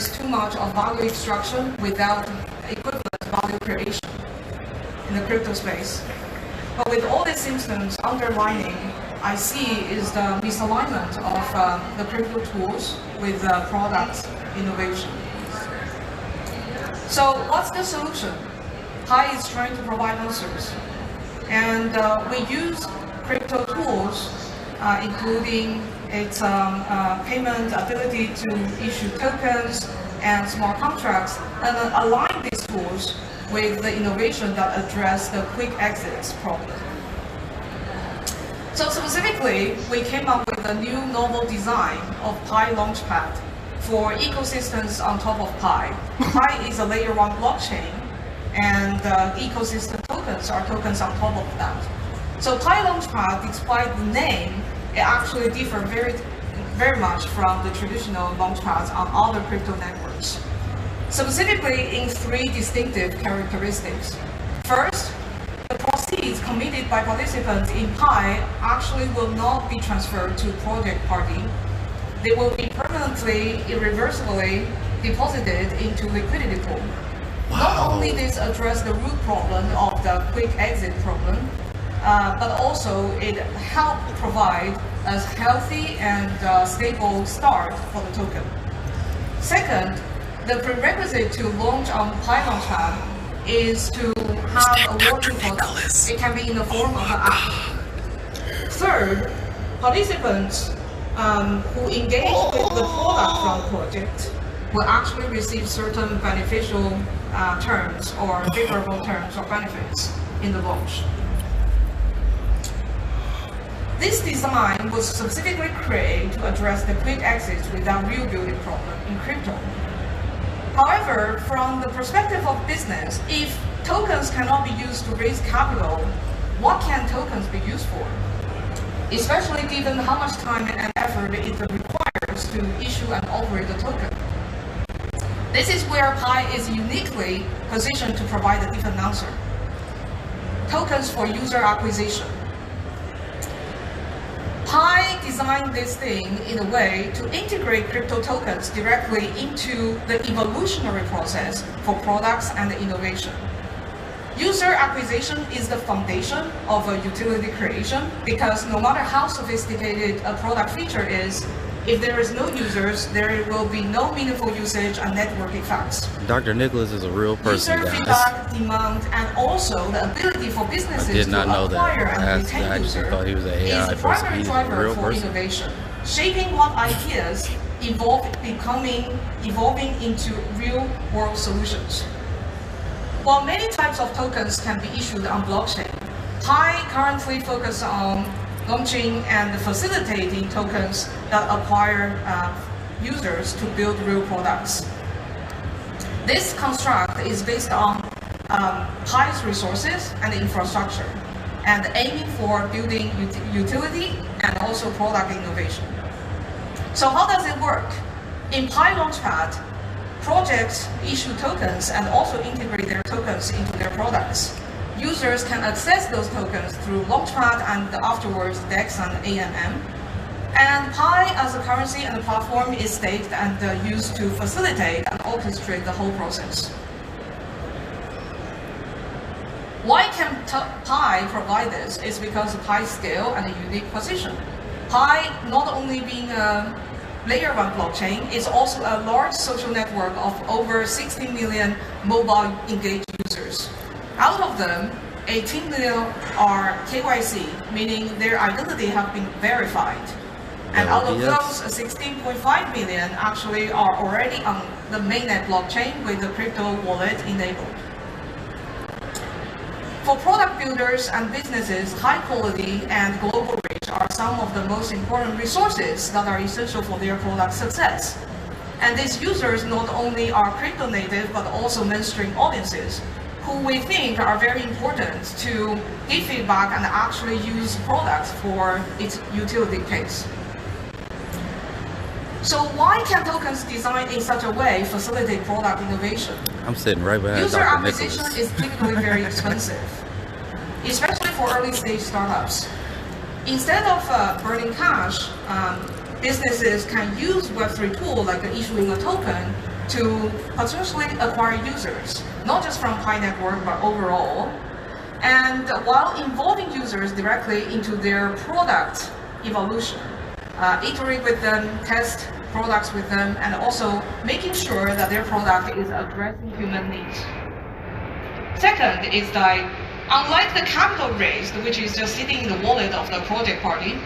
there's too much of value extraction without equivalent value creation in the crypto space. But with all these symptoms underlining, I see is the misalignment of the crypto tools with product innovation. So what's the solution? Pi is trying to provide answers. And we use crypto tools, including its payment ability to issue tokens and smart contracts, and align these tools with the innovation that address the quick exits problem. So specifically, we came up with a new novel design of Pi launchpad for ecosystems on top of Pi. Pi is a layer 1 blockchain, and ecosystem tokens are tokens on top of that. So Pi launchpad, despite the name, it actually differs very much from the traditional launchpads on other crypto networks. Specifically in 3 distinctive characteristics. First, the proceeds committed by participants in Pi actually will not be transferred to project party. They will be permanently, irreversibly deposited into liquidity pool. Wow. Not only this address the root problem of the quick exit problem, but also it helped provide a healthy and stable start for the token. Second, the prerequisite to launch on Pi launchpad is to have a working product. It can be in the form of an app. Third, participants who engage with the product from the project will actually receive certain beneficial terms or favorable terms or benefits in the launch. This design was specifically created to address the quick exits without real building problem in crypto. However, from the perspective of business, if tokens cannot be used to raise capital, what can tokens be used for? Especially given how much time and effort it requires to issue and operate the token. This is where Pi is uniquely positioned to provide a different answer. Tokens for user acquisition. Pi designed this thing in a way to integrate crypto tokens directly into the evolutionary process for products and innovation. User acquisition is the foundation of a utility creation because no matter how sophisticated a product feature is, if there is no users, there will be no meaningful usage and network effects. Dr. Nicholas is a real person, User guys. feedback, demand, and also the ability for businesses to acquire and retain users is the primary driver for innovation, shaping what ideas evolving into real-world solutions. While many types of tokens can be issued on blockchain, Pi currently focuses on launching and facilitating tokens that acquire users to build real products. This construct is based on Pi's resources and infrastructure, and aiming for building utility and also product innovation. So how does it work? In Pi Launchpad, projects issue tokens and also integrate their tokens into their products. Users can access those tokens through Launchpad and afterwards DEX and AMM. And Pi as a currency and a platform is staked and used to facilitate and orchestrate the whole process. Why can Pi provide this? Is because of Pi's scale and a unique position. Pi, not only being a layer 1 blockchain, is also a large social network of over 60 million mobile engaged users. Out of them, 18 million are KYC, meaning their identity have been verified. And out of those, 16.5 million actually are already on the mainnet blockchain with the crypto wallet enabled. For product builders and businesses, high quality and global reach are some of the most important resources that are essential for their product success. And these users not only are crypto native, but also mainstream audiences, who we think are very important to give feedback and actually use products for its utility case. So why can tokens designed in such a way facilitate product innovation? I'm sitting right behind User Dr. acquisition Nicholas. is typically very expensive, especially for early stage startups. Instead of burning cash, businesses can use Web3 tool like issuing a token to potentially acquire users, not just from Pi network, but overall. And while involving users directly into their product evolution, iterate with them, test products with them, and also making sure that their product is addressing human needs. Second is that, unlike the capital raised, which is just sitting in the wallet of the project party,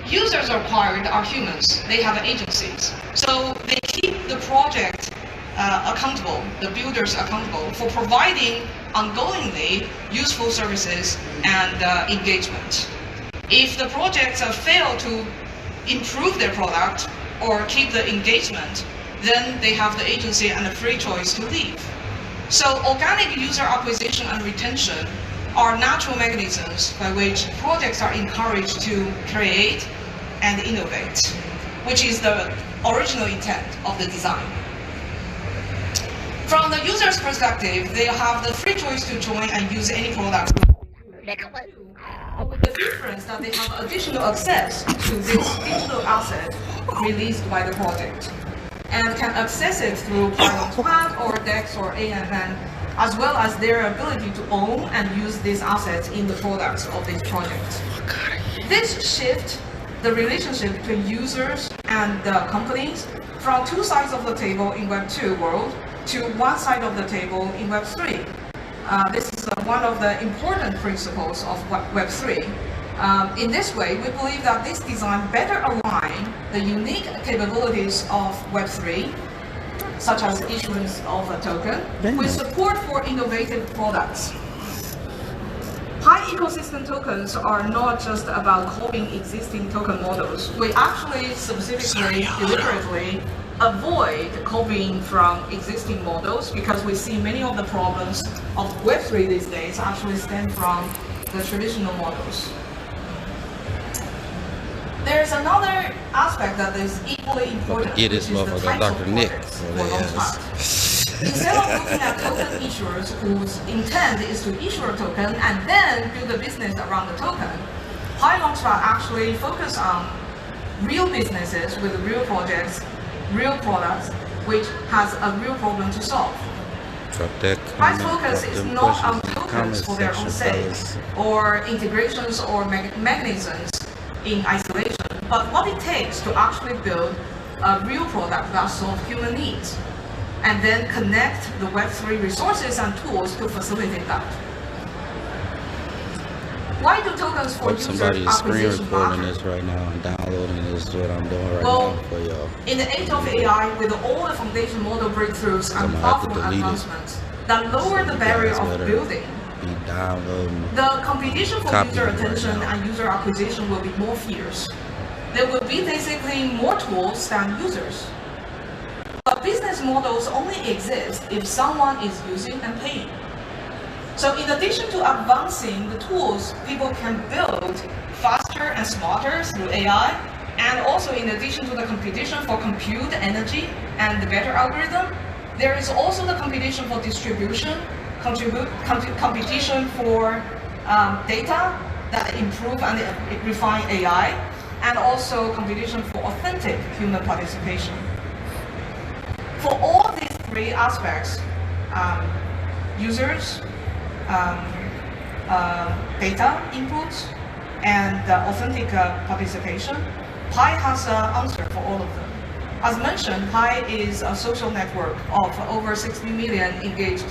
users acquired are humans. They have agencies. So they keep the project accountable, the builders accountable for providing ongoingly useful services and engagement. If the projects fail to improve their product or keep the engagement, then they have the agency and the free choice to leave. So organic user acquisition and retention are natural mechanisms by which projects are encouraged to create and innovate, which is the original intent of the design. From the user's perspective, they have the free choice to join and use any product. With the difference that they have additional access to this digital asset released by the project, and can access it through launchpad or DEX or AMN, as well as their ability to own and use these assets in the products of this project. This shift the relationship between users and the companies from two sides of the table in Web 2 world to one side of the table in Web 3. This is one of the important principles of Web 3. In this way, we believe that this design better align the unique capabilities of Web 3, such as issuance of a token, with support for innovative products. Pi ecosystem tokens are not just about copying existing token models. We actually specifically, deliberately avoid copying from existing models because we see many of the problems of Web3 these days actually stem from the traditional models. There's another aspect that is equally important, which is the types of projects for launchpad. Instead of looking at token issuers whose intent is to issue a token and then build a business around the token, Pi launchpad actually focus on real businesses with real projects, real products, which has a real problem to solve. Pi's focus is not on tokens for their own sake, or integrations or mechanisms in isolation, but what it takes to actually build a real product that solves human needs, and then connect the Web3 resources and tools to facilitate that. Why do tokens for user acquisition matter? This right now and downloading this is what I'm doing right now for y'all. In the age of AI, with all the foundation model breakthroughs and platform advancements that lower the barrier of building, the competition for user attention and user acquisition will be more fierce. There will be basically more tools than users. But business models only exist if someone is using and paying. So in addition to advancing the tools people can build faster and smarter through AI, and also in addition to the competition for compute energy and the better algorithm, there is also the competition for distribution, competition for data that improve and refine AI, and also competition for authentic human participation. For all these three aspects, users, data inputs, and authentic participation, Pi has an answer for all of them. As mentioned, Pi is a social network of over 60 million engaged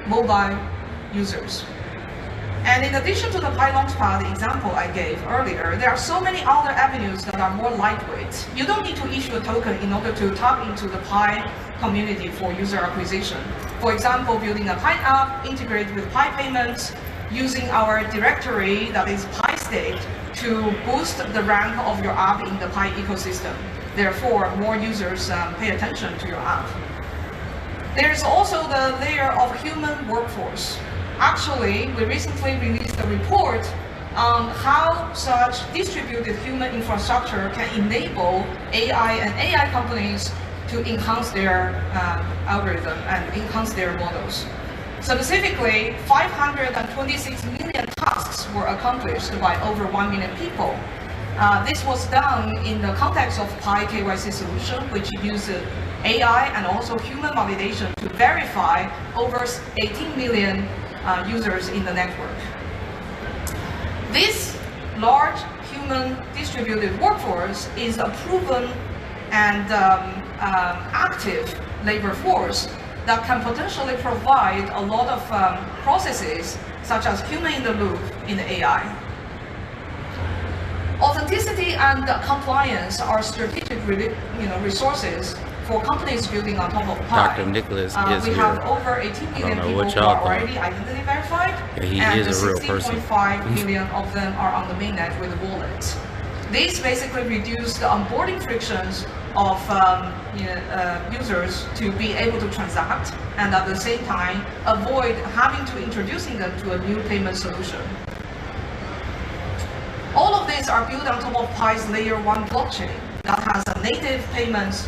mobile users. And in addition to the Pi launchpad example I gave earlier, there are so many other avenues that are more lightweight. You don't need to issue a token in order to tap into the Pi community for user acquisition. For example, building a Pi app, integrate with Pi payments, using our directory that is Pi state to boost the rank of your app in the Pi ecosystem. Therefore, more users pay attention to your app. There's also the layer of human workforce. Actually, we recently released a report on how such distributed human infrastructure can enable AI and AI companies to enhance their algorithm and enhance their models. Specifically, 526 million tasks were accomplished by over 1 million people. This was done in the context of Pi KYC solution, which uses AI and also human validation to verify over 18 million users in the network. This large human distributed workforce is a proven and active labor force that can potentially provide a lot of processes such as human in the loop in the AI. Authenticity and compliance are strategic resources for companies building on top of Pi. Dr. Nicholas is we here. have over 18 million people who are already identity verified, Yeah, he and is a real person. 16.5 million of them are on the mainnet with wallets. This basically reduces the onboarding frictions of users to be able to transact, and at the same time avoid having to introducing them to a new payment solution. All of these are built on top of Pi's layer 1 blockchain that has a native payments,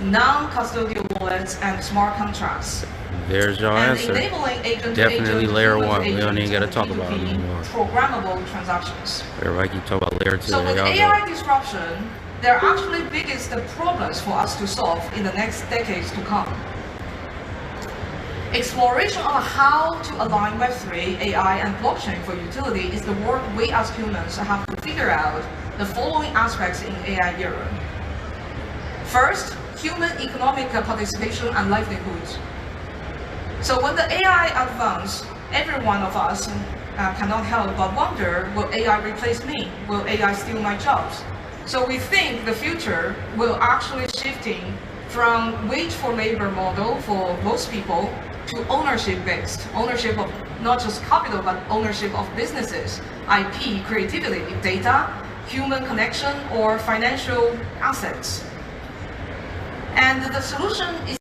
non-custodial wallets, and smart contracts. There's your And answer. enabling agent Definitely to layer agent, one. We don't even agent gotta talk about it P2P anymore. Programmable transactions. Everybody keep talking about layer 2. So with Y'all AI go. disruption, there are actually biggest problems for us to solve in the next decades to come. Exploration of how to align Web3, AI, and blockchain for utility is the work we as humans have to figure out the following aspects in AI era. First, human economic participation and livelihoods. So when the AI advances, every one of us cannot help but wonder, will AI replace me? Will AI steal my jobs? So we think the future will actually shifting from wage for labor model for most people to ownership-based, ownership of not just capital, but ownership of businesses, IP, creativity, data, human connection, or financial assets. And the solution is